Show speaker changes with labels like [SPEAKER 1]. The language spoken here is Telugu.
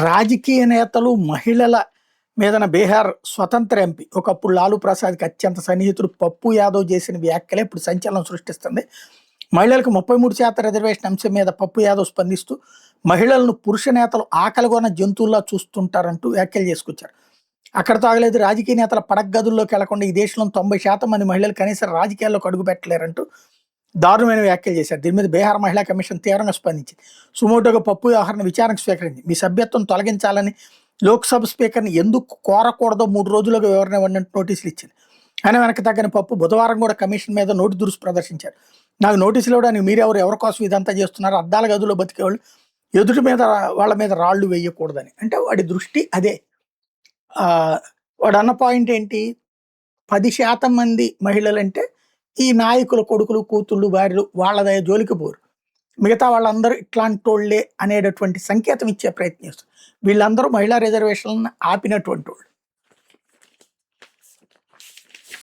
[SPEAKER 1] రాజకీయ నేతలు మహిళల మీదన బీహార్ స్వతంత్ర ఎంపీ ఒకప్పుడు లాలూ ప్రసాద్కి అత్యంత సన్నిహితుడు పప్పు యాదవ్ చేసిన వ్యాఖ్యలే ఇప్పుడు సంచలనం సృష్టిస్తుంది. మహిళలకు 33% రిజర్వేషన్ అంశం మీద పప్పు యాదవ్ స్పందిస్తూ మహిళలను పురుష నేతలు ఆకలిగొన్న జంతువుల్లా చూస్తుంటారంటూ వ్యాఖ్యలు చేసుకొచ్చారు. అక్కడతో ఆగలేదు. రాజకీయ నేతల పడగదుల్లోకి వెళ్లకుండా ఈ దేశంలో 90% మంది మహిళలు కనీసం రాజకీయాల్లోకి అడుగు పెట్టలేరంటూ దారుణమైన వ్యాఖ్యలు చేశారు. దీని మీద బీహార్ మహిళా కమిషన్ తీవ్రంగా స్పందించింది. సుమోటోగా పప్పు వ్యవహారాన్ని విచారణకు స్వీకరించింది. మీ సభ్యత్వం తొలగించాలని లోక్సభ స్పీకర్ని ఎందుకు కోరకూడదో 3 రోజులుగా వివరణ ఇవ్వండి నోటీసులు ఇచ్చింది. అయినా వెనక్కి తగ్గని పప్పు బుధవారం కూడా కమిషన్ మీద నోటి దురుసు ప్రదర్శించారు. నాకు నోటీసులు ఇవ్వడానికి మీరెవరు, ఎవరి కోసం ఇదంతా చేస్తున్నారు, అద్దాల గదులో బతికేవాళ్ళు ఎదుటి మీద వాళ్ళ మీద రాళ్ళు వేయకూడదని. అంటే వాడి దృష్టి అదే. వాడు అన్న పాయింట్ ఏంటి, 10% మంది మహిళలంటే ఈ నాయకుల కొడుకులు, కూతుళ్ళు, భార్యలు వాళ్ళ జోలికి పోరు. మిగతా వాళ్ళందరూ ఇట్లాంటోళ్లే అనేటటువంటి సంకేతం ఇచ్చే ప్రయత్నం చేస్తారు. వీళ్ళందరూ మహిళా రిజర్వేషన్లను ఆపినటువంటి వాళ్ళు.